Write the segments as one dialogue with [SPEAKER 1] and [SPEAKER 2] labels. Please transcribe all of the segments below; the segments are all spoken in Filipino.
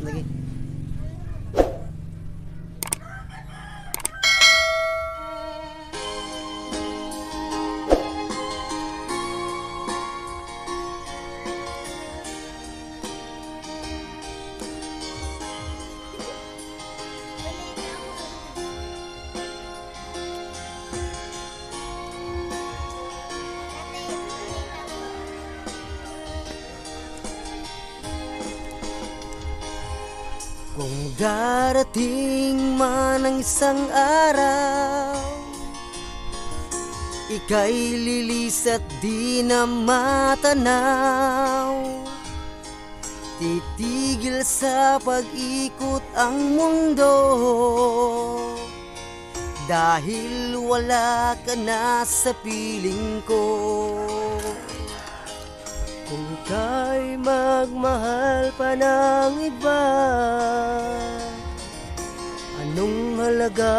[SPEAKER 1] lagi. Kung darating man ang isang araw, ika'y lilis at di na matanaw. Titigil sa pag-ikot ang mundo, dahil wala ka na sa piling ko. Kung ika'y magmahal pa ng iba, anong halaga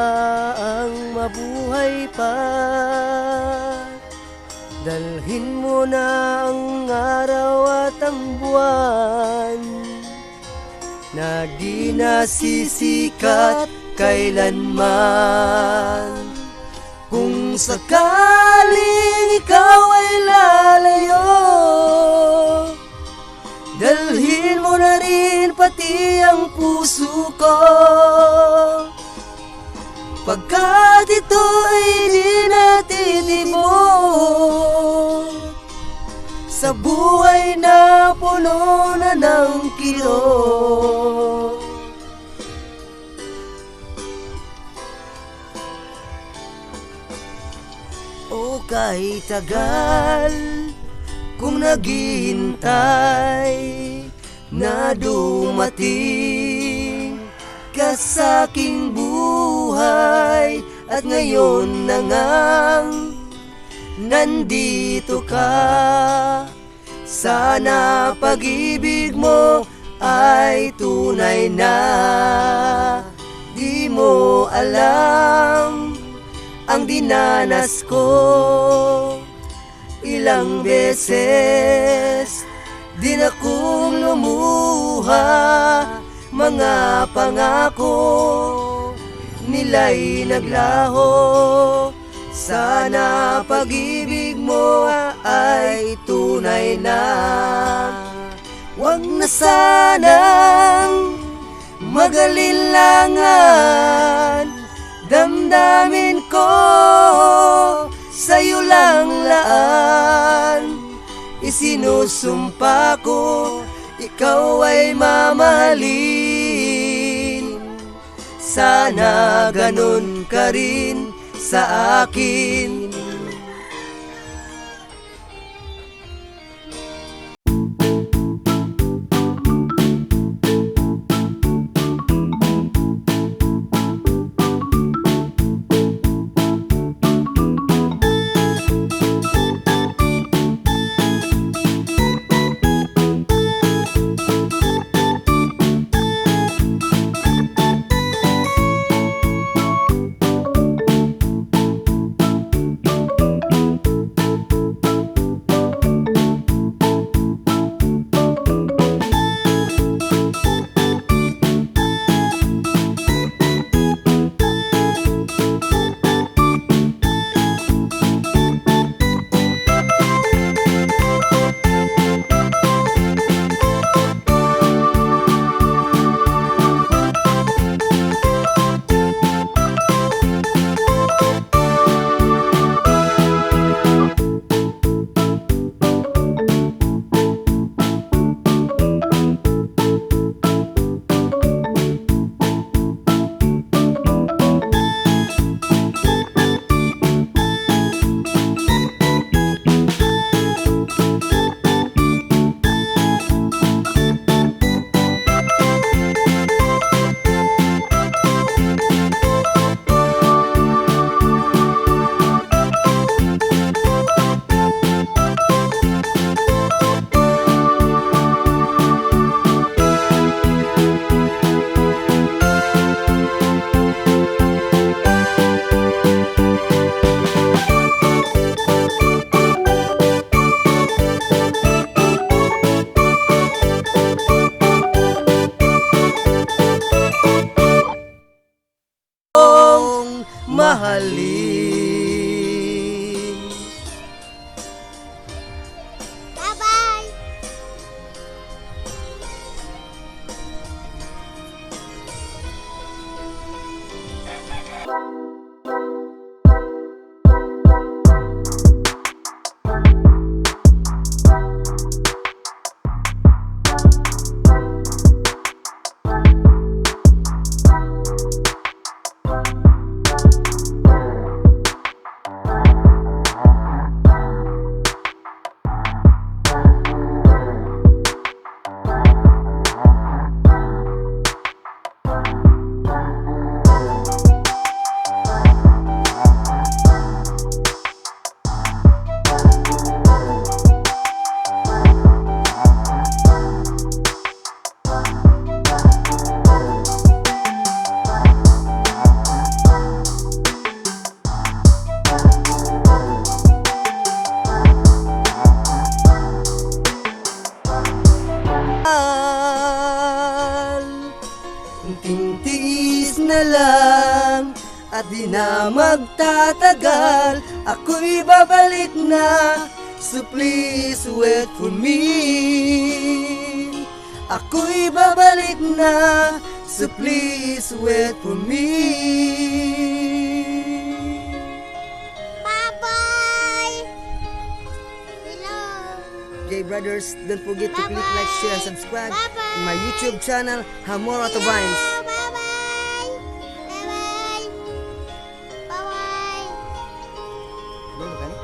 [SPEAKER 1] ang mabuhay pa? Dalhin mo na ang araw at ang buwan, na di nasisikat kailanman. Kung sakaling ikaw ay lalayo, dalhin mo na rin pati ang puso ko, pagkat ito'y di natitibok sa buhay na puno na ng kirot. O kahit tagal kung naghihintay na dumating ka sa aking buhay, at ngayon na ngang nandito ka, sana pag-ibig mo ay tunay na. Di mo alam ang dinanas ko, ilang beses din akong lumuha, mga pangako nila'y naglaho. Sana pag-ibig mo ay tunay na. Huwag na sanang mag-alinlangan, damdamin ko sa'yo lang laan. Isinusumpa ko ikaw ay mamahalin, sana ganun ka rin sa akin. di na magtatagal, ako'y babalik na. So please wait for me. Ako'y babalik na. So please wait for me.
[SPEAKER 2] Bye-bye! Hello!
[SPEAKER 1] Okay brothers, don't forget to click like, share, and subscribe
[SPEAKER 2] Bye-bye.
[SPEAKER 1] in my YouTube channel, Hamor Autobines.
[SPEAKER 2] Bye-bye! Bye-bye! Bye-bye!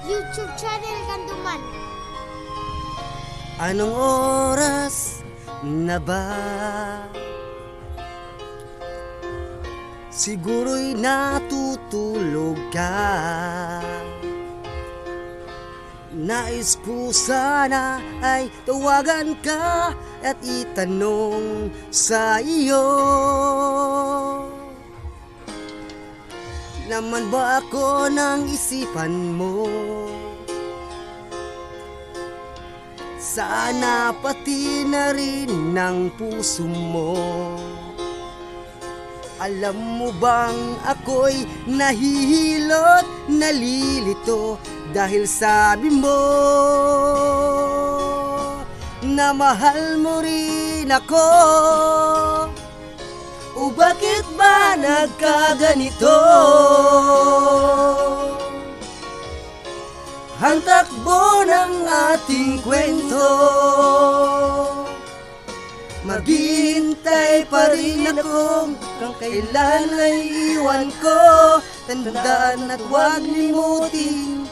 [SPEAKER 2] YouTube channel Ganduman.
[SPEAKER 1] Anong oras na ba? Siguro'y natutulog ka. Nais ko sana ay tawagan ka at itanong sa iyo, naman ba ako ng isipan mo? Sana pati na rin ng puso mo. Alam mo bang ako'y nahihilot, nalilito dahil sabi mo na mahal mo rin ako. O bakit ba nagkaganito? Ang takbo ng ating kwento, maghihintay pa rin ako kung kailan ay iwan ko. Tandaan at huwag limutin,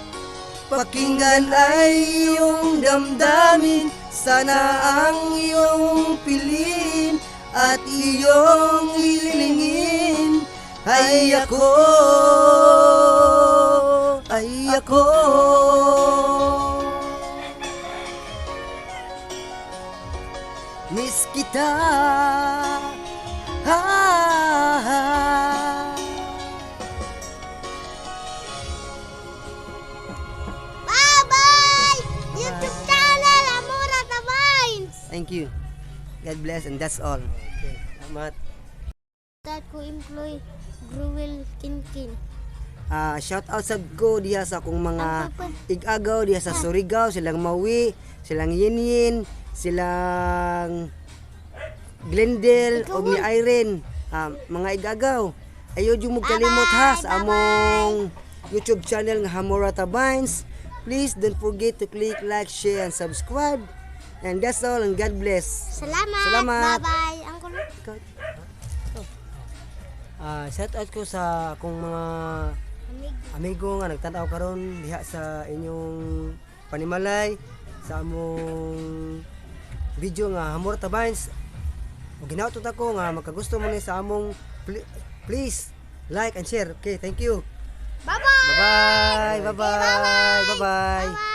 [SPEAKER 1] pakinggan ay iyong damdamin. Sana ang iyong piliin at iyong hilingin ay ako, ay ako. Miss kita,
[SPEAKER 2] Bye-bye! YouTube channel Hamor Autobines.
[SPEAKER 1] Thank you. God bless and that's all. Okay, salamat.
[SPEAKER 2] Dad ko employ Gruel Kinkin.
[SPEAKER 1] Shout out sa ko diha sa akong mga igagaw diha sa Surigao, silang Maui, silang Yinyin, silang Glendale og ni Irene, mga igagaw. Ayaw yung magkalimot ha sa among YouTube channel nga Hamor Autobines. Please don't forget to click like, share, and subscribe. And that's all, and God bless.
[SPEAKER 2] Salamat.
[SPEAKER 1] Salamat.
[SPEAKER 2] Bye-bye. Uncle.
[SPEAKER 1] Shout out ko sa akong mga
[SPEAKER 2] Amig.
[SPEAKER 1] amigo nga nagtanaw karon diha sa inyong panimalay sa among video nga Hamor Autobines. Ug ginautot ako nga magkagusto mo ni sa among please like and share. Okay, thank you.
[SPEAKER 2] Bye-bye.
[SPEAKER 1] Bye-bye. Bye-bye. Bye-bye.
[SPEAKER 2] Bye-bye.